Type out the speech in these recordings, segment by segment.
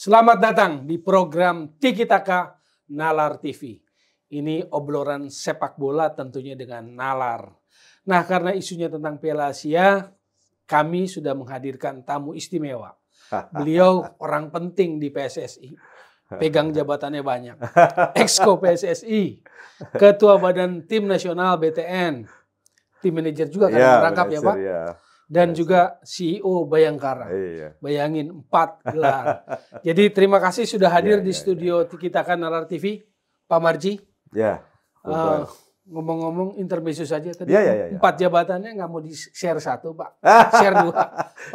Selamat datang di program Tiki Taka Nalar TV. Ini obrolan sepak bola tentunya dengan nalar. Nah, karena isunya tentang Piala Asia, kami sudah menghadirkan tamu istimewa. Beliau orang penting di PSSI. Pegang jabatannya banyak. Exco PSSI, Ketua Badan Tim Nasional BTN, tim manajer juga kan merangkap ya Pak? Ya. Dan juga CEO Bayangkara. Iya. Bayangin 4 gelar. Jadi terima kasih sudah hadir di studio Tiki Taka Nalar TV, Pak Marji. Ya. Ngomong-ngomong intermezzo saja tadi. 4 Ya. jabatannya nggak mau di-share 1, Pak. Share 2.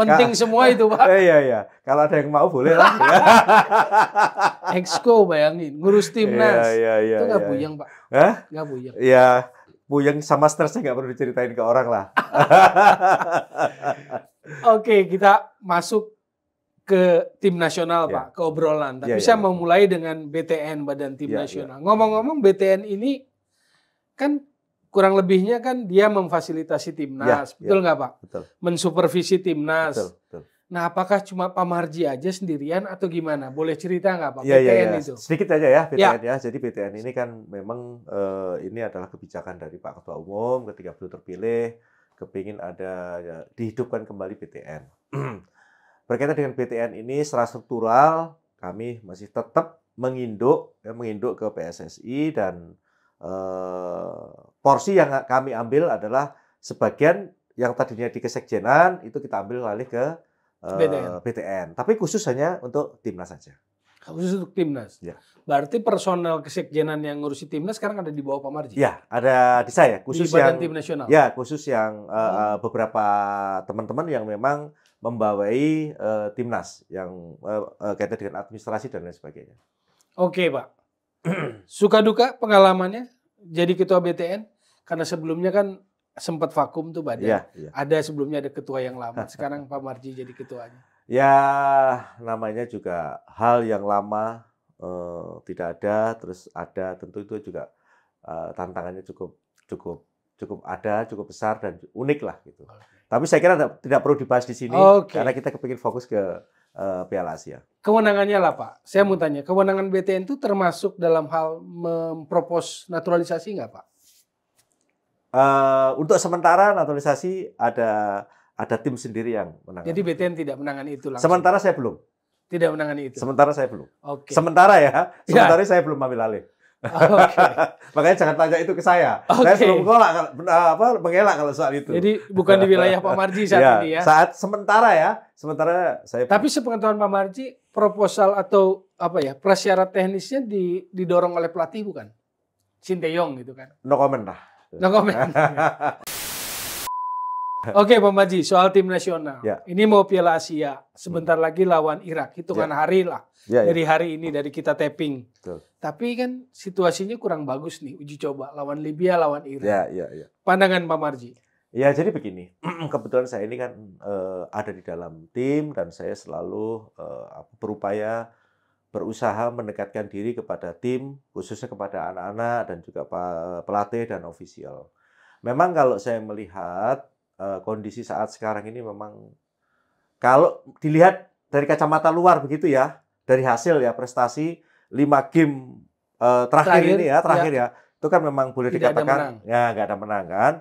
Penting semua itu, Pak. Iya. Kalau ada yang mau boleh lah. Exco bayangin, ngurus timnas. Itu nggak buyang, Pak. Nggak buyang. Iya. Buyang sama stresnya nggak perlu diceritain ke orang lah. Oke, kita masuk ke tim nasional, Pak, ke obrolan. Tapi saya mau mulai dengan BTN, Badan Tim Nasional. Ngomong-ngomong, BTN ini kan kurang lebihnya kan dia memfasilitasi timnas, betul nggak Pak? Betul. Mensupervisi timnas. Betul. Nah, apakah cuma Pak Marji aja sendirian atau gimana? Boleh cerita nggak Pak? BTN itu? Sedikit aja ya BTN ya. Jadi BTN ini kan memang ini adalah kebijakan dari Pak Ketua Umum ketika beliau terpilih, kepingin ada dihidupkan kembali BTN. Berkaitan dengan BTN ini secara struktural kami masih tetap menginduk ke PSSI dan porsi yang kami ambil adalah sebagian yang tadinya di kesekjenan itu kita ambil alih ke BTN. Tapi khusus hanya untuk timnas saja. Khusus untuk timnas? Ya. Berarti personel kesekjenan yang ngurusi timnas sekarang ada di bawah Pak Marji? Ya, ada di saya. Khusus di Badan Tim Nasional? Ya, khusus yang beberapa teman-teman yang memang membawai timnas yang kaitan dengan administrasi dan lain sebagainya. Oke, Pak. Suka duka pengalamannya jadi ketua BTN? Karena sebelumnya kan sempat vakum tuh badan. Iya. Ada sebelumnya ada ketua yang lama. Sekarang Pak Marji jadi ketuanya. Ya, namanya juga hal yang lama tidak ada, terus ada. Tentu itu juga tantangannya cukup ada, cukup besar dan unik lah gitu. Tapi saya kira tidak perlu dibahas di sini karena kita kepingin fokus ke Piala Asia. Kewenangannya lah Pak. Saya mau tanya, kewenangan BTN itu termasuk dalam hal mempropos naturalisasi nggak Pak? Untuk sementara naturalisasi ada tim sendiri yang menangani. Jadi BTN tidak menangani itu langsung? Sementara saya belum. Tidak menangani itu? Sementara saya belum. Oke. Sementara saya belum ambil alih. Makanya jangan tanya itu ke saya. Saya belum mengelak kalau soal itu. Jadi bukan di wilayah Pak Marji saat ini ya? Sementara saya. Tapi sepengetahuan Pak Marji, proposal atau prasyarat teknisnya didorong oleh pelatih bukan? Sinteyong gitu kan? No comment lah. No comment. Oke Pak Marji, soal tim nasional. Ini mau Piala Asia. Sebentar lagi lawan Irak. Hitungan hari lah. Dari hari ini, dari kita tapping. Betul. Tapi kan situasinya kurang bagus nih. Uji coba. Lawan Libya, lawan Irak. Ya. Pandangan Pak Marji? Ya, jadi begini. Kebetulan saya ini kan ada di dalam tim. Dan saya selalu berusaha mendekatkan diri kepada tim. Khususnya kepada anak-anak dan juga pelatih dan ofisial. Memang kalau saya melihat kondisi saat sekarang ini memang kalau dilihat dari kacamata luar begitu ya, dari hasil ya prestasi 5 game terakhir ya, itu kan memang boleh dikatakan nggak ada menang kan,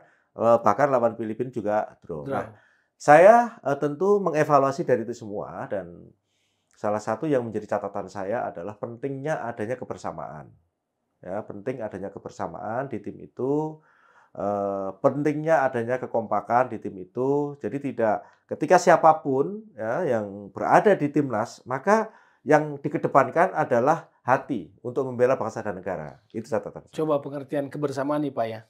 bahkan lawan Filipina juga draw. Nah, saya tentu mengevaluasi dari itu semua dan salah satu yang menjadi catatan saya adalah pentingnya adanya kebersamaan. Ya, penting adanya kebersamaan di tim itu. Pentingnya adanya kekompakan di tim itu. Jadi ketika siapapun ya yang berada di timnas, maka yang dikedepankan adalah hati untuk membela bangsa dan negara. Itu catatan. Coba pengertian kebersamaan nih Pak ya.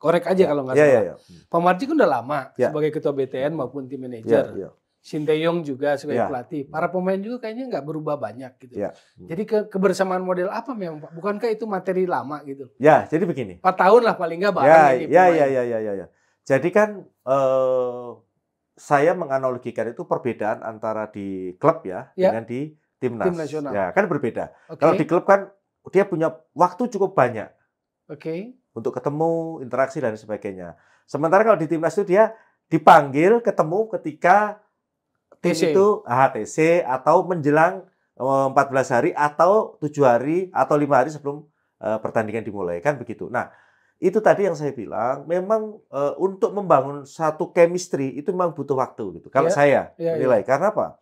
Korek aja kalau nggak salah. Ya. Pak Marji kan udah lama sebagai ketua BTN maupun tim manajer. Sinteyong juga sebagai pelatih. Para pemain juga kayaknya nggak berubah banyak gitu. Jadi kebersamaan model apa memang Pak? Bukankah itu materi lama gitu? Ya, jadi begini. 4 tahun lah paling nggak bareng ini pemain. Ya. Jadi kan saya menganalogikan itu perbedaan antara di klub dengan di timnas. Tim nasional. Ya, kan berbeda. Kalau di klub kan dia punya waktu cukup banyak. Untuk ketemu, interaksi dan sebagainya. Sementara kalau di timnas itu dia dipanggil ketemu ketika tim itu TC atau menjelang 14 hari atau 7 hari atau 5 hari sebelum pertandingan dimulai, kan begitu. Nah, itu tadi yang saya bilang, memang untuk membangun satu chemistry itu memang butuh waktu gitu. Kalau saya menilai, karena apa?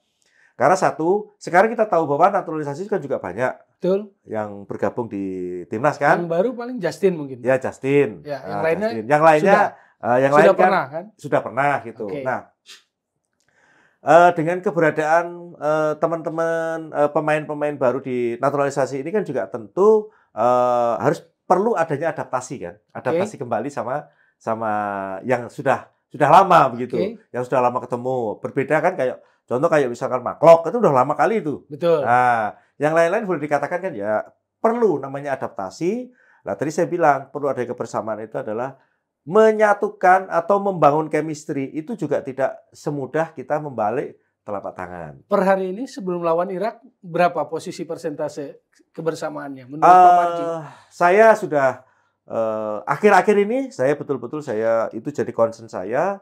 Karena satu, sekarang kita tahu bahwa naturalisasi kan juga banyak. Betul. Yang bergabung di timnas kan. Yang baru paling Justin mungkin. Ya, Justin. Ya, yang lainnya Justin. Yang lainnya yang sudah lain pernah kan? Sudah pernah gitu. Okay. Nah, dengan keberadaan teman-teman pemain-pemain baru di naturalisasi ini kan juga tentu harus perlu adanya adaptasi kan. Adaptasi kembali sama yang sudah lama begitu. Yang sudah lama ketemu. Berbeda kan contoh kayak misalkan Maklok itu udah lama kali itu. Betul. Nah, yang lain-lain boleh dikatakan kan ya perlu namanya adaptasi. Nah, tadi saya bilang perlu ada kebersamaan itu adalah menyatukan atau membangun chemistry itu juga tidak semudah kita membalik telapak tangan. Per hari ini sebelum lawan Irak berapa posisi persentase kebersamaannya menurut Pak Marji? Saya sudah akhir-akhir ini saya betul-betul itu jadi concern saya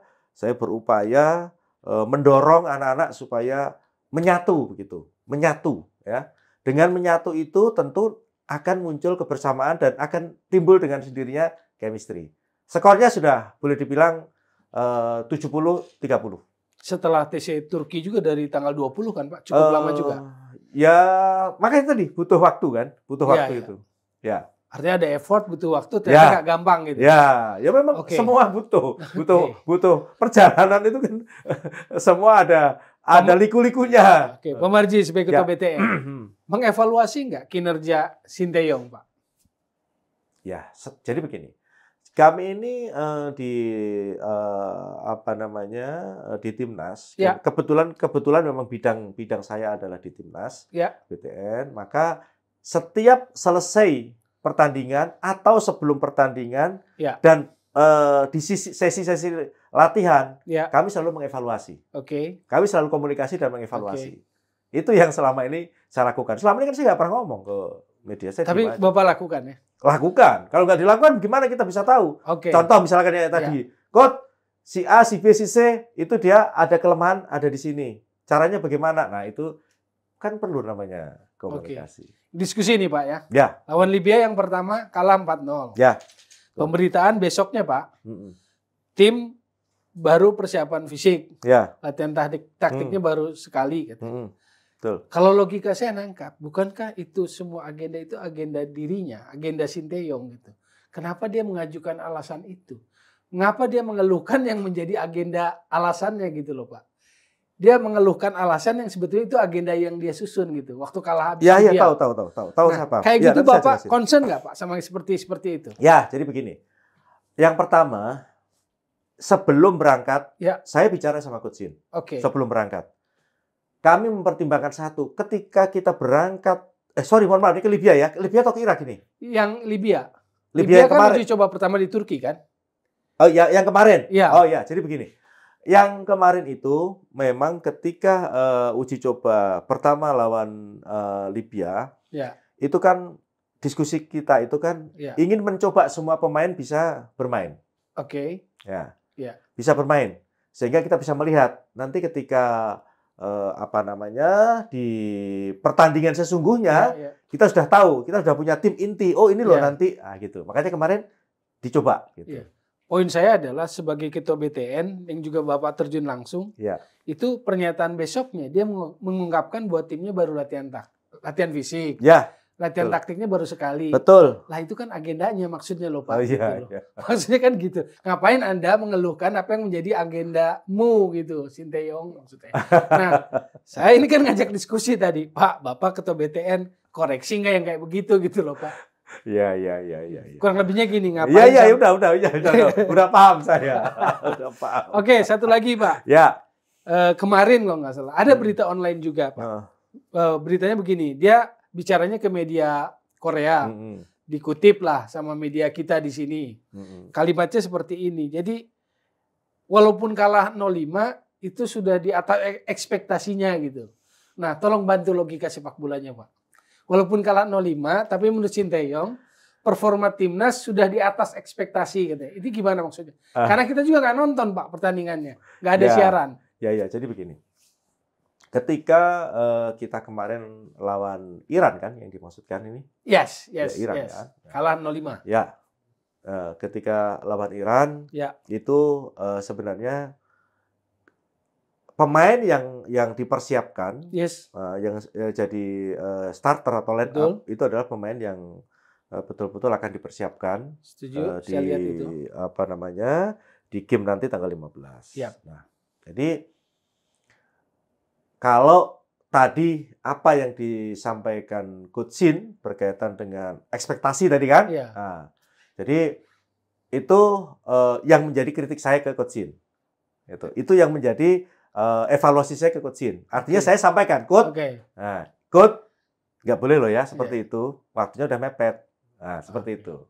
berupaya mendorong anak-anak supaya menyatu begitu, menyatu ya. Dengan menyatu itu tentu akan muncul kebersamaan dan akan timbul dengan sendirinya chemistry. Skornya sudah boleh dibilang 70-30. Setelah TC Turki juga dari tanggal 20 kan Pak, cukup lama juga. Ya, makanya tadi butuh waktu kan, butuh waktu itu. Ya. Artinya ada effort, butuh waktu, ternyata nggak gampang gitu. Ya memang semua butuh perjalanan itu kan semua ada liku-likunya. Oke, Pak Marji sebagai Ketua BTN, mengevaluasi nggak kinerja Sinteyong, Pak? Ya, jadi begini. Kami ini di Timnas. Ya. Kebetulan memang bidang saya adalah di Timnas BTN. Maka setiap selesai pertandingan atau sebelum pertandingan dan di sesi-sesi latihan, kami selalu mengevaluasi. Kami selalu komunikasi dan mengevaluasi. Itu yang selama ini saya lakukan. Selama ini kan saya nggak pernah ngomong ke media. Tapi Bapak lakukan ya? Lakukan. Kalau nggak dilakukan, gimana kita bisa tahu? Contoh misalkan ya tadi, Coach, si A, si B, si C, itu dia ada kelemahan, ada di sini. Caranya bagaimana? Nah, itu kan perlu namanya komunikasi. Diskusi nih Pak ya. Ya. Lawan Libya yang pertama kalah 4-0. Ya. Pemberitaan besoknya Pak, tim baru persiapan fisik. Ya. Latihan taktiknya baru sekali. Gitu. Betul. Kalau logika saya nangkap, bukankah itu semua agenda itu agenda dirinya, agenda Sinteyong gitu. Kenapa dia mengajukan alasan itu? Mengapa dia mengeluhkan yang menjadi agenda alasannya gitu loh Pak? Dia mengeluhkan alasan yang sebetulnya itu agenda yang dia susun gitu. Waktu kalah habis dia. Tahu siapa. Kayak gitu Bapak concern nggak Pak sama seperti itu? Ya, jadi begini. Yang pertama, sebelum berangkat, saya bicara sama Coach Shin. Sebelum berangkat. Kami mempertimbangkan satu, ketika kita berangkat, mohon maaf, ini ke Libya ya. Libya atau ke Irak ini? Yang Libya. Libya kan uji coba pertama di Turki kan? Oh ya, yang kemarin? Ya. Oh ya, jadi begini. Yang kemarin itu memang ketika uji coba pertama lawan Libya, itu kan diskusi kita itu kan ingin mencoba semua pemain bisa bermain. Ya. Bisa bermain. Sehingga kita bisa melihat nanti ketika di pertandingan sesungguhnya kita sudah tahu, kita sudah punya tim inti. Oh, ini loh nanti gitu. Makanya kemarin dicoba gitu. Poin saya adalah sebagai Ketua BTN yang juga Bapak terjun langsung, itu pernyataan besoknya dia mengungkapkan bahwa timnya baru latihan fisik. Latihan taktiknya baru sekali. Betul. Lah itu kan agendanya maksudnya loh Pak. Maksudnya kan gitu. Ngapain Anda mengeluhkan apa yang menjadi agendamu gitu, Sinteyong maksudnya. Nah, saya ini kan ngajak diskusi tadi, Pak, Bapak Ketua BTN koreksi nggak yang kayak begitu gitu loh Pak. Iya. Kurang lebihnya gini, ngapain? Iya, udah paham saya. Udah paham. Oke, satu lagi Pak. Kemarin kalau nggak salah, ada berita online juga Pak. Beritanya begini, dia bicaranya ke media Korea, dikutip lah sama media kita di sini. Kalimatnya seperti ini. Jadi walaupun kalah 0-5 itu sudah di atas ekspektasinya gitu. Nah, tolong bantu logika sepak bolanya Pak. Walaupun kalah 0-5, tapi menurut Sinteyong performa timnas sudah di atas ekspektasi katanya. Itu gimana maksudnya? Karena kita juga nggak nonton Pak pertandingannya, nggak ada siaran. Ya, jadi begini. ketika kita kemarin lawan Iran kan yang dimaksudkan ini? Yes, Ya, Iran yes. kan. Kalah 0-5. Ya, ketika lawan Iran Ya. itu sebenarnya pemain yang dipersiapkan, Yes. yang jadi starter atau line Betul. up itu adalah pemain yang betul-betul akan dipersiapkan Setuju, di saya lihat itu. apa namanya di game nanti tanggal 15. Yap. Nah, jadi kalau tadi apa yang disampaikan Coach Shin berkaitan dengan ekspektasi tadi kan, Iya. nah, jadi itu yang menjadi kritik saya ke Coach Shin. Itu yang menjadi evaluasi saya ke Coach Shin. Artinya Oke. saya sampaikan, Coach, Oke. nah, Coach nggak boleh loh ya seperti itu. Waktunya udah mepet. Nah, seperti itu.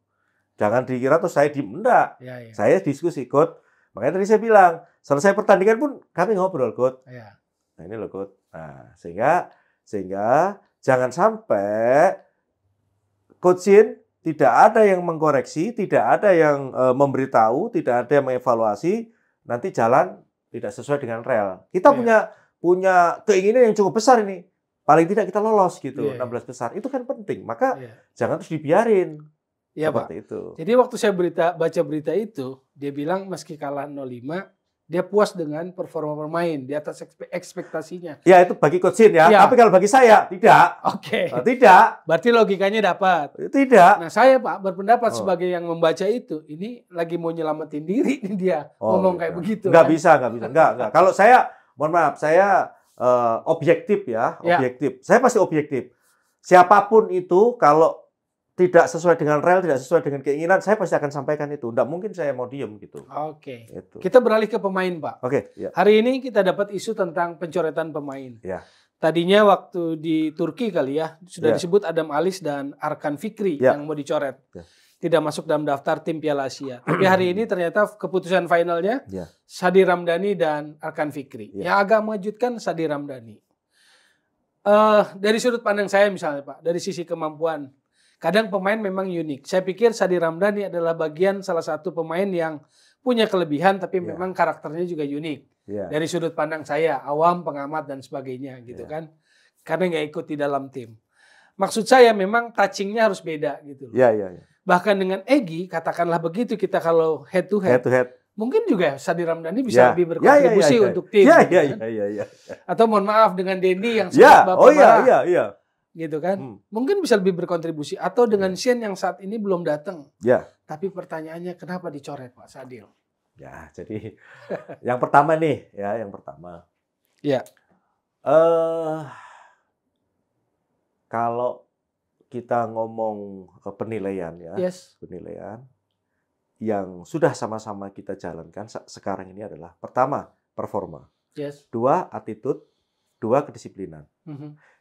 Jangan dikira tuh saya diem. Enggak. Ya, ya. Saya diskusi, Coach. Makanya tadi saya bilang, selesai pertandingan pun kami ngobrol, Coach. Ya. Nah, ini loh, Coach. Nah, sehingga jangan sampai Coach Shin tidak ada yang mengkoreksi, tidak ada yang memberitahu, tidak ada yang mengevaluasi, nanti jalan tidak sesuai dengan rel. Kita punya keinginan yang cukup besar ini. Paling tidak kita lolos gitu, 16 besar. Itu kan penting. Maka jangan terus dibiarin. Iya, seperti Pak. itu. Jadi waktu saya baca berita itu, dia bilang meski kalah 0-5, dia puas dengan performa pemain di atas ekspektasinya. Ya, itu bagi Coach Shin ya. Ya. Tapi kalau bagi saya, tidak. Oke. Tidak. Berarti logikanya dapat. Tidak. Nah, saya Pak berpendapat sebagai yang membaca itu, ini lagi mau nyelamatin diri nih dia ngomong kayak begitu. Nggak bisa. Nggak. Kalau saya, mohon maaf, saya objektif ya, objektif. Saya pasti objektif. Siapapun itu, kalau tidak sesuai dengan rel, tidak sesuai dengan keinginan, saya pasti akan sampaikan itu. Nggak mungkin saya mau diem gitu. Oke. Itu. Kita beralih ke pemain, Pak. Oke. Ya. Hari ini kita dapat isu tentang pencoretan pemain. Ya. Tadinya waktu di Turki kali ya, sudah disebut Adam Alis dan Arkan Fikri yang mau dicoret. Ya. Tidak masuk dalam daftar tim Piala Asia. Tapi hari ini ternyata keputusan finalnya Sadi Ramdhani dan Arkan Fikri. Yang agak mengejutkan Sadi Ramdhani. Dari sudut pandang saya misalnya Pak, dari sisi kemampuan, kadang pemain memang unik. Saya pikir Sadi Ramdhani adalah bagian salah satu pemain yang punya kelebihan tapi memang karakternya juga unik. Dari sudut pandang saya, awam, pengamat dan sebagainya gitu kan. Karena nggak ikut di dalam tim. Maksud saya memang touchingnya harus beda gitu. Bahkan dengan Egy, katakanlah begitu kita kalau head to head. Mungkin juga Sadi Ramdhani bisa lebih berkontribusi untuk tim. Atau mohon maaf dengan Dendi yang sangat bapak gitu kan. Mungkin bisa lebih berkontribusi. Atau dengan Shen yang saat ini belum datang. Tapi pertanyaannya kenapa dicoret Pak Sadil? Ya, jadi yang pertama nih, yang pertama. Kalau kita ngomong penilaian penilaian yang sudah sama-sama kita jalankan sekarang ini adalah pertama performa, dua attitude, dua kedisiplinan.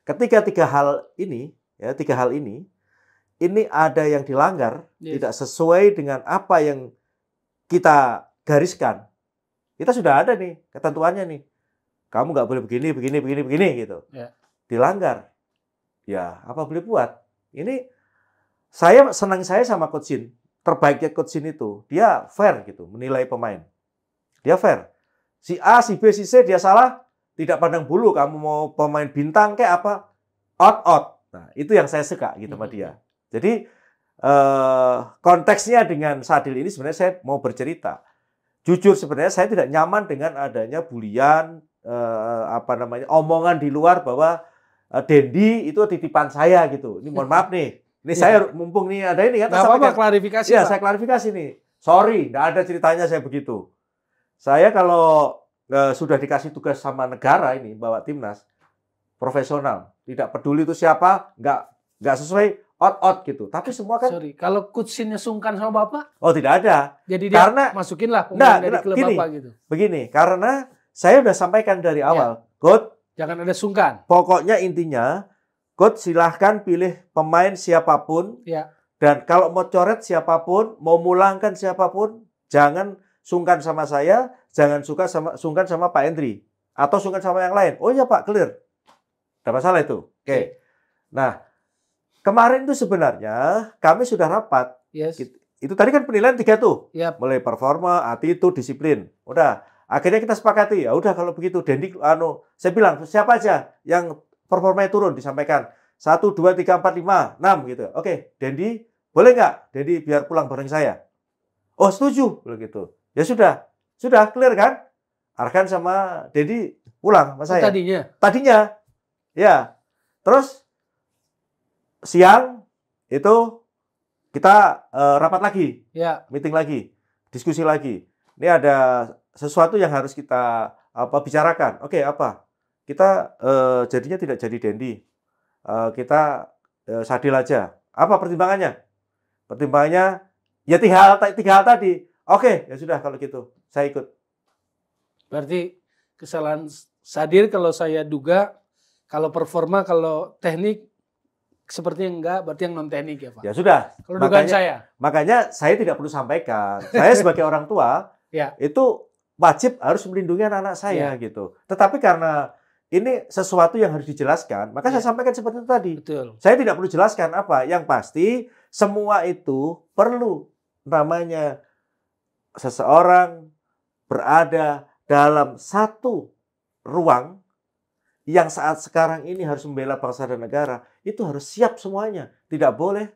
Ketika tiga hal ini ada yang dilanggar, tidak sesuai dengan apa yang kita gariskan, kita sudah ada nih ketentuannya nih. Kamu nggak boleh begini gitu. Dilanggar, ya apa boleh buat? Ini saya sama Coach Shin. Terbaiknya Coach Shin itu dia fair gitu menilai pemain. Dia fair. Si A, si B, si C dia salah, tidak pandang bulu. Kamu mau pemain bintang kayak apa? Out. Nah itu yang saya suka gitu sama dia. Jadi konteksnya dengan Sadil ini sebenarnya saya mau bercerita. Jujur sebenarnya saya tidak nyaman dengan adanya bulian, omongan di luar bahwa Dendi itu titipan saya gitu. Ini mohon maaf nih. Ini saya mumpung nih ada ini kan. Nggak apa-apa klarifikasi. Ya, saya klarifikasi nih. Sorry, nggak ada ceritanya saya begitu. Saya kalau sudah dikasih tugas sama negara ini bawa timnas profesional, tidak peduli itu siapa, nggak sesuai out gitu. Tapi semua kan. Sorry, kalau Coach Shin-nya sungkan sama Bapak? Oh tidak ada. Jadi dia masukinlah pemain dari klub Bapak gitu. Begini, karena saya udah sampaikan dari awal, Coach. Jangan ada sungkan. Pokoknya intinya, Coach silahkan pilih pemain siapapun. Dan kalau mau coret siapapun, mau mulangkan siapapun, jangan sungkan sama saya, jangan sungkan sama Pak Hendri. Atau sungkan sama yang lain. Oh iya Pak, clear. Tidak masalah itu. Oke. Nah, kemarin itu sebenarnya kami sudah rapat. Itu tadi kan penilaian 3 tuh. Mulai performa, attitude, disiplin. Udah. Akhirnya kita sepakati, ya udah kalau begitu Dendi, saya bilang siapa aja yang performanya turun disampaikan 1, 2, 3, 4, 5, 6 gitu. Oke, Dendi boleh nggak Dendi biar pulang bareng saya? Oh setuju, begitu. Ya sudah clear kan? Arkan sama Dendi pulang sama saya. Tadinya, ya. Terus siang itu kita rapat lagi, meeting lagi, diskusi lagi. Ini ada sesuatu yang harus kita bicarakan. Oke, apa? Kita jadinya tidak jadi Dendi. Kita Sadil aja. Apa pertimbangannya? Pertimbangannya ya tiga hal tadi. Oke, ya sudah kalau gitu, saya ikut. Berarti kesalahan Sadil kalau saya duga, kalau performa, kalau teknik sepertinya enggak, berarti yang non teknik ya Pak. Ya sudah. Kalau dugaan saya. Makanya saya tidak perlu sampaikan. Saya sebagai orang tua itu wajib harus melindungi anak-anak saya gitu. Tetapi karena ini sesuatu yang harus dijelaskan, maka saya sampaikan seperti itu tadi. Betul. Saya tidak perlu jelaskan apa. Yang pasti semua itu perlu namanya seseorang berada dalam satu ruang yang saat sekarang ini harus membela bangsa dan negara, itu harus siap semuanya. Tidak boleh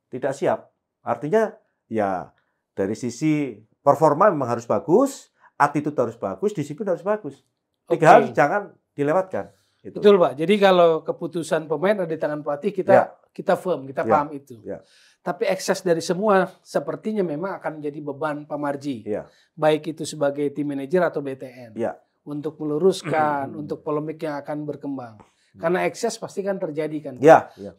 tidak siap. Artinya ya dari sisi performa memang harus bagus, attitude harus bagus, disiplin harus bagus. 3 hal jangan dilewatkan. Itu. Betul Pak. Jadi kalau keputusan pemain ada di tangan pelatih, kita firm, kita paham itu. Tapi ekses dari semua sepertinya memang akan menjadi beban Pak Marji. Baik itu sebagai tim manajer atau BTN. Untuk meluruskan, untuk polemik yang akan berkembang. Karena ekses pasti kan terjadi kan.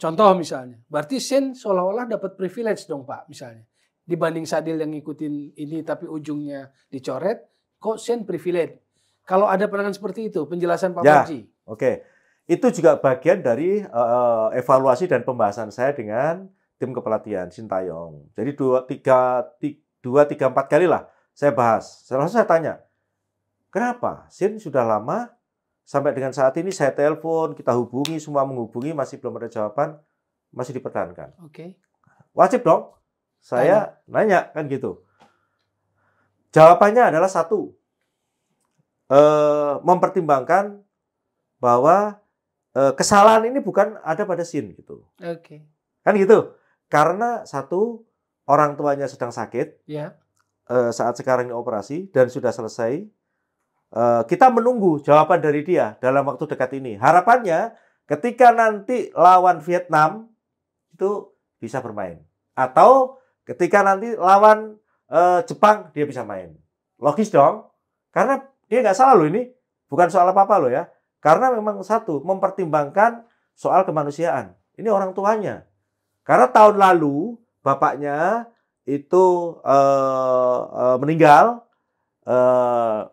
Contoh misalnya, berarti Sen seolah-olah dapat privilege dong Pak misalnya. Dibanding Sadil yang ngikutin ini tapi ujungnya dicoret, kok Sen privilege. Kalau ada pandangan seperti itu, penjelasan Pak Marji. Oke. Itu juga bagian dari evaluasi dan pembahasan saya dengan tim kepelatihan Sintayong. Jadi 2, 3, 4 kali lah saya bahas. Setelah saya tanya, kenapa Sin sudah lama sampai dengan saat ini saya telepon, kita hubungi, semua menghubungi, masih belum ada jawaban, masih dipertahankan. Wajib dong saya nanya kan gitu. Jawabannya adalah 1, mempertimbangkan bahwa kesalahan ini bukan ada pada Sin gitu. Kan gitu. Karena 1, orang tuanya sedang sakit saat sekarang ini operasi dan sudah selesai. Kita menunggu jawaban dari dia dalam waktu dekat ini. Harapannya ketika nanti lawan Vietnam itu bisa bermain. Atau ketika nanti lawan Jepang dia bisa main. Logis dong. Karena dia nggak salah loh ini. Bukan soal apa-apa loh ya. Karena memang 1, mempertimbangkan soal kemanusiaan. Ini orang tuanya. Karena tahun lalu bapaknya itu meninggal.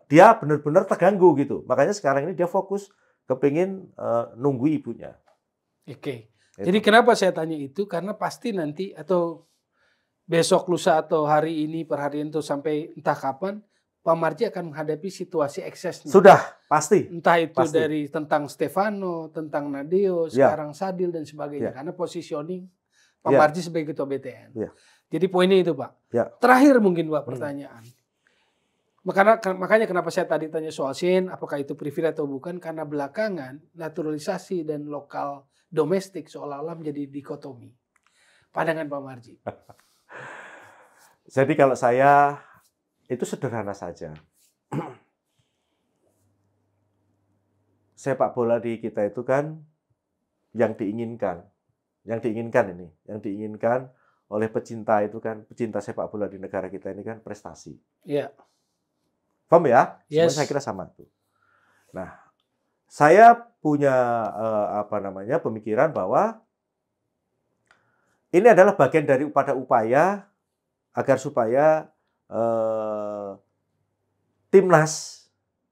Dia benar-benar terganggu gitu. Makanya sekarang ini dia fokus kepingin nunggu ibunya. Jadi kenapa saya tanya itu? Karena pasti nanti atau besok, lusa atau hari ini, per hari itu sampai entah kapan, Pak Marji akan menghadapi situasi eksesnya. Sudah, pasti. Entah itu dari tentang Stefano, tentang Nadeo, sekarang Sadil dan sebagainya. Karena positioning Pak Marji sebagai ketua BTN. Jadi poinnya itu Pak. Terakhir mungkin Pak pertanyaan. Makanya kenapa saya tadi tanya soal Sin, apakah itu privilege atau bukan? Karena belakangan naturalisasi dan lokal domestik seolah-olah menjadi dikotomi. Pandangan Pak Marji. Jadi kalau saya itu sederhana saja. Sepak bola di kita itu kan yang diinginkan oleh pecinta itu kan, pecinta sepak bola di negara kita ini kan prestasi. Paham ya? Semua saya kira sama tuh. Nah, saya punya pemikiran bahwa ini adalah bagian dari upaya agar supaya timnas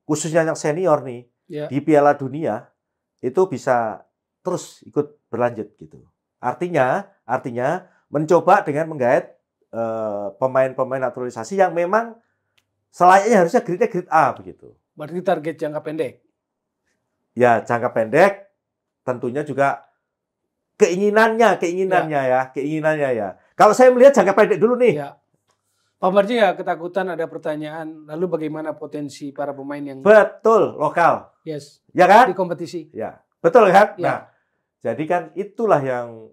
khususnya yang senior nih di Piala Dunia itu bisa terus ikut berlanjut gitu. Artinya mencoba dengan menggait pemain-pemain naturalisasi yang memang selayaknya harusnya grade A begitu. Berarti target jangka pendek. Ya, jangka pendek tentunya juga keinginannya ya. Kalau saya melihat jangka pendek dulu nih. Pak Marji nggak ketakutan ada pertanyaan, lalu bagaimana potensi para pemain yang Betul, lokal. yes Ya kan? di kompetisi? Ya, betul kan? Ya. Nah, jadi kan itulah yang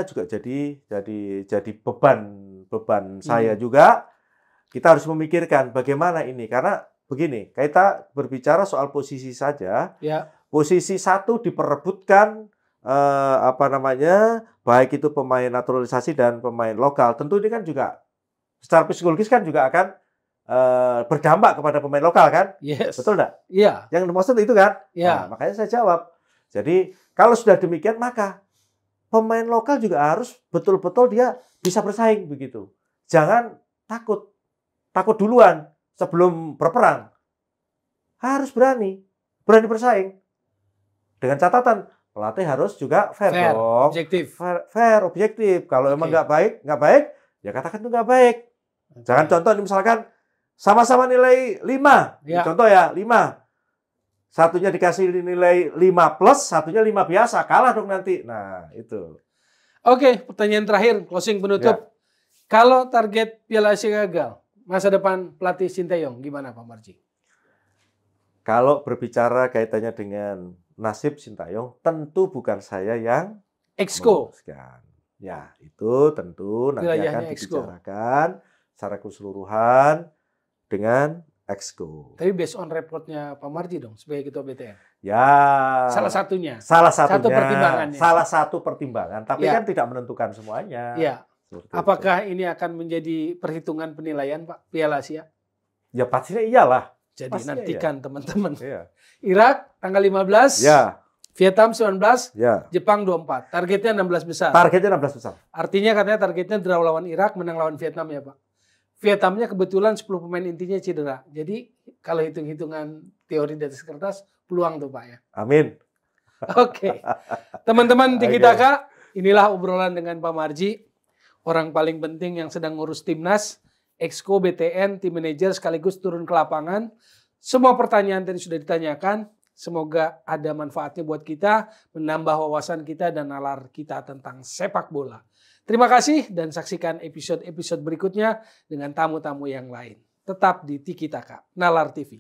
juga jadi beban saya juga. Kita harus memikirkan bagaimana ini, karena begini, kita berbicara soal posisi saja. Ya. Posisi 1 diperebutkan baik itu pemain naturalisasi dan pemain lokal. Tentu ini kan juga secara psikologis kan juga akan berdampak kepada pemain lokal kan? Yes. Betul enggak? Iya. Yang dimaksud itu kan? Iya. Nah, makanya saya jawab. Jadi kalau sudah demikian maka pemain lokal juga harus betul-betul dia bisa bersaing begitu. Jangan takut duluan sebelum berperang. Harus berani bersaing. Dengan catatan pelatih harus juga fair dong. Objektif. Fair, objektif. Kalau emang nggak baik, ya katakan itu nggak baik. Jangan contoh misalkan sama-sama nilai 5. Ya. Contoh ya, 5. Satunya dikasih nilai 5 plus, satunya 5 biasa. Kalah dong nanti. Nah, itu. Oke, pertanyaan terakhir, closing penutup. Ya. Kalau target Piala Asia gagal, masa depan pelatih Sinteyong gimana Pak Marji? Kalau berbicara kaitannya dengan nasib Sinteyong, tentu bukan saya yang Exco. memutuskan. Ya, itu tentu nanti akan dibicarakan secara keseluruhan dengan Exco. Tapi based on reportnya Pak Marji dong sebagai ketua BTN. Ya. Salah satunya. Satu pertimbangannya. Salah satu pertimbangan, tapi Ya. kan tidak menentukan semuanya. Ya. Apakah ini akan menjadi perhitungan penilaian Pak Piala Asia? Ya pastinya iyalah. Jadi pastinya nantikan teman-teman. Iya. Irak tanggal 15. Ya. Vietnam 19. Ya. Jepang 24. Targetnya 16 besar. Targetnya 16 besar. Artinya katanya targetnya draw lawan Irak, menang lawan Vietnam ya Pak. Vietnamnya kebetulan 10 pemain intinya cedera. Jadi kalau hitung-hitungan teori di atas kertas, peluang tuh Pak ya. Amin. Oke. Teman-teman Tiki Taka, inilah obrolan dengan Pak Marji. Orang paling penting yang sedang ngurus timnas, Exco, BTN, tim manajer sekaligus turun ke lapangan. Semua pertanyaan tadi sudah ditanyakan. Semoga ada manfaatnya buat kita, menambah wawasan kita dan nalar kita tentang sepak bola. Terima kasih dan saksikan episode-episode berikutnya dengan tamu-tamu yang lain. Tetap di Tiki Taka, Nalar TV.